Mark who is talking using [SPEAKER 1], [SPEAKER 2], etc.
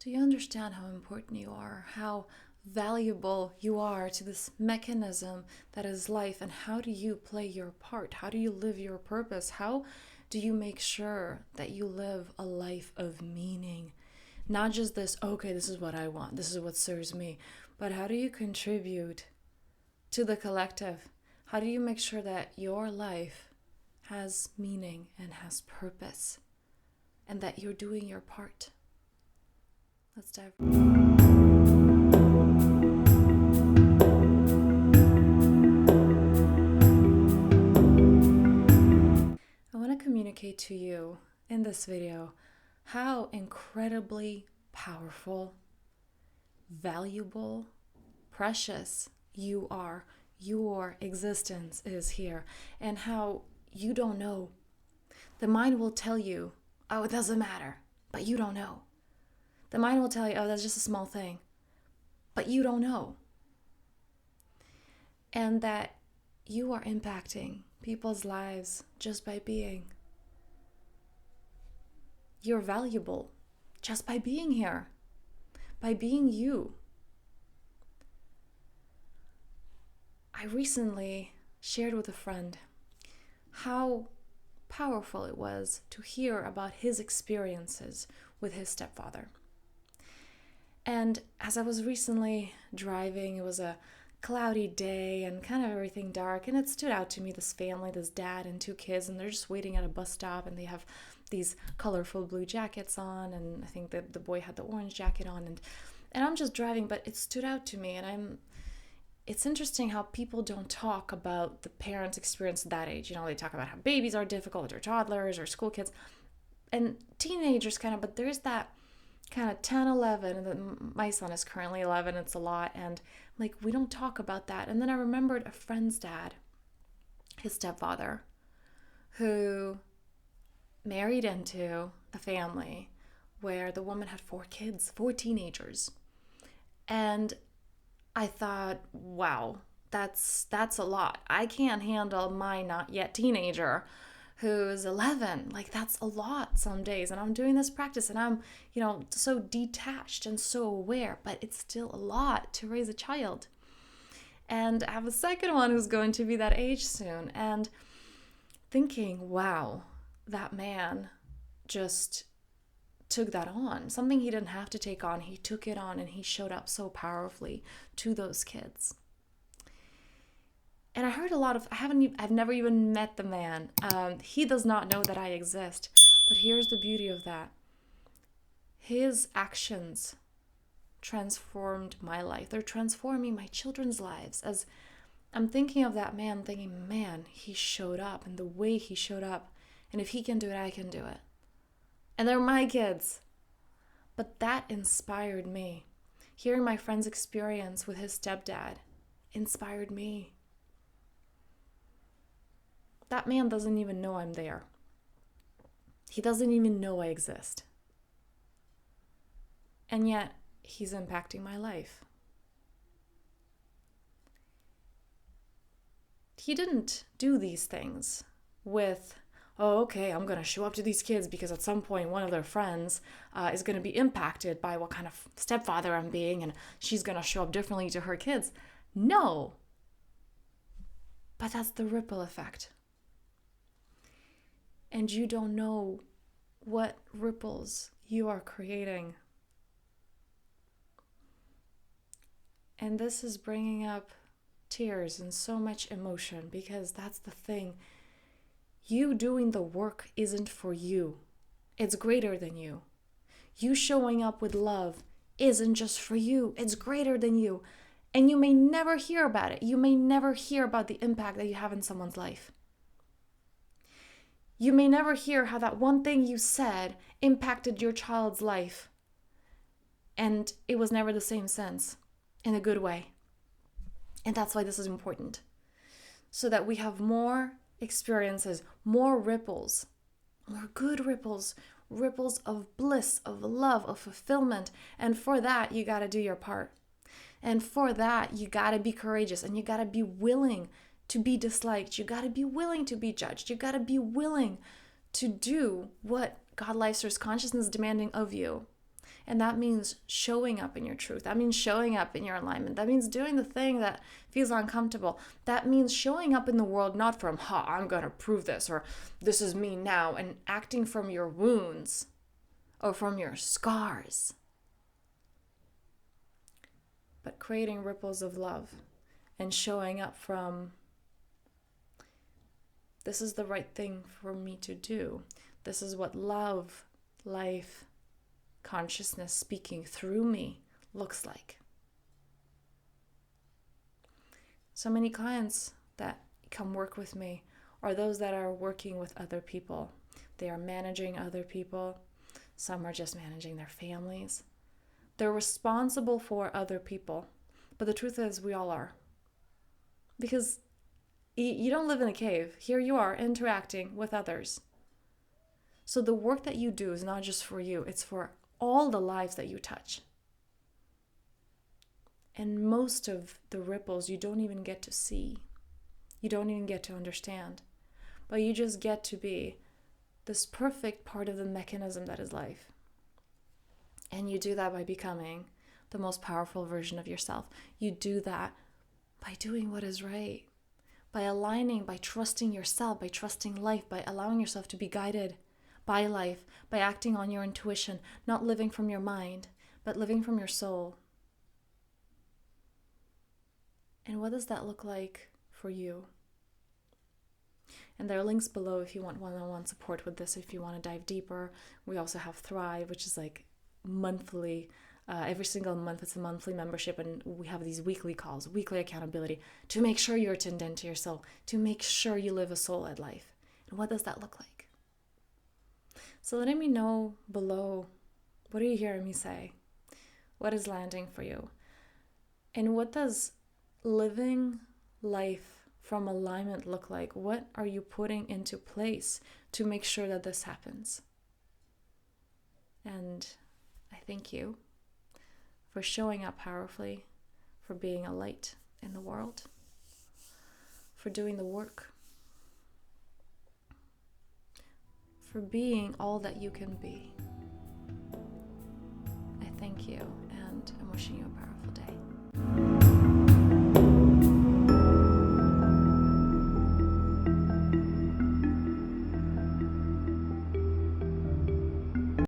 [SPEAKER 1] Do you understand how important you are, how valuable you are to this mechanism that is life, and how do you play your part? How do you live your purpose? How do you make sure that you live a life of meaning? Not just this, okay, this is what I want, this is what serves me, but how do you contribute to the collective? How do you make sure that your life has meaning and has purpose and that you're doing your part? Let's dive. I want to communicate to you in this video how incredibly powerful, valuable, precious you are. Your existence is here, and how you don't know. The mind will tell you, oh, it doesn't matter, but you don't know. The mind will tell you, oh, that's just a small thing, but you don't know. And that you are impacting people's lives just by being. You're valuable just by being here, by being you. I recently shared with a friend how powerful it was to hear about his experiences with his stepfather. And as I was recently driving, it was a cloudy day and kind of everything dark, and it stood out to me, this family, this dad and two kids, and they're just waiting at a bus stop, and they have these colorful blue jackets on, and I think that the boy had the orange jacket on, and I'm just driving, but it stood out to me, and it's interesting how people don't talk about the parents' experience at that age. You know, they talk about how babies are difficult, or toddlers, or school kids, and teenagers kind of, but there's that kind of 10, 11, and then my son is currently 11, it's a lot, and like, we don't talk about that. And then I remembered a friend's dad, his stepfather, who married into a family where the woman had 4 kids, 4 teenagers. And I thought, wow, that's a lot. I can't handle my not yet teenager who's 11. Like, that's a lot some days. And I'm doing this practice, and I'm, so detached and so aware, but it's still a lot to raise a child. And I have a second one who's going to be that age soon. And thinking, wow, that man just took that on. Something he didn't have to take on. He took it on, and he showed up so powerfully to those kids. And I heard a lot of, I've never even met the man. He does not know that I exist. But here's the beauty of that. His actions transformed my life. They're transforming my children's lives. As I'm thinking of that man, thinking, man, he showed up, and the way he showed up. And if he can do it, I can do it. And they're my kids. But that inspired me. Hearing my friend's experience with his stepdad inspired me. That man doesn't even know I'm there. He doesn't even know I exist. And yet, he's impacting my life. He didn't do these things with, oh, okay, I'm going to show up to these kids because at some point one of their friends is going to be impacted by what kind of stepfather I'm being, and she's going to show up differently to her kids. No. But that's the ripple effect. And you don't know what ripples you are creating. And this is bringing up tears and so much emotion, because that's the thing. You doing the work isn't for you. It's greater than you. You showing up with love isn't just for you. It's greater than you. And you may never hear about it. You may never hear about the impact that you have in someone's life. You may never hear how that one thing you said impacted your child's life. And it was never the same since, in a good way. And that's why this is important. So that we have more experiences, more ripples, more good ripples, ripples of bliss, of love, of fulfillment. And for that, you got to do your part. And for that, you got to be courageous, and you got to be willing to be disliked. You got to be willing to be judged. You got to be willing to do what God, life, source, consciousness is demanding of you. And that means showing up in your truth. That means showing up in your alignment. That means doing the thing that feels uncomfortable. That means showing up in the world not from, I'm going to prove this, or this is me now, and acting from your wounds or from your scars. But creating ripples of love and showing up from, this is the right thing for me to do. This is what love, life, consciousness speaking through me looks like. So many clients that come work with me are those that are working with other people. They are managing other people. Some are just managing their families. They're responsible for other people. But the truth is, we all are. Because you don't live in a cave. Here you are interacting with others. So the work that you do is not just for you. It's for all the lives that you touch. And most of the ripples you don't even get to see. You don't even get to understand. But you just get to be this perfect part of the mechanism that is life. And you do that by becoming the most powerful version of yourself. You do that by doing what is right. By aligning, by trusting yourself, by trusting life, by allowing yourself to be guided by life, by acting on your intuition, not living from your mind, but living from your soul. And what does that look like for you? And there are links below if you want one-on-one support with this, if you want to dive deeper. We also have Thrive, which is like monthly, every single month. It's a monthly membership, and we have these weekly calls, weekly accountability to make sure you're tuned into your soul, to make sure you live a soul-led life. And what does that look like? So letting me know below, what are you hearing me say? What is landing for you? And what does living life from alignment look like? What are you putting into place to make sure that this happens? And I thank you for showing up powerfully, for being a light in the world, for doing the work, for being all that you can be. I thank you, and I'm wishing you a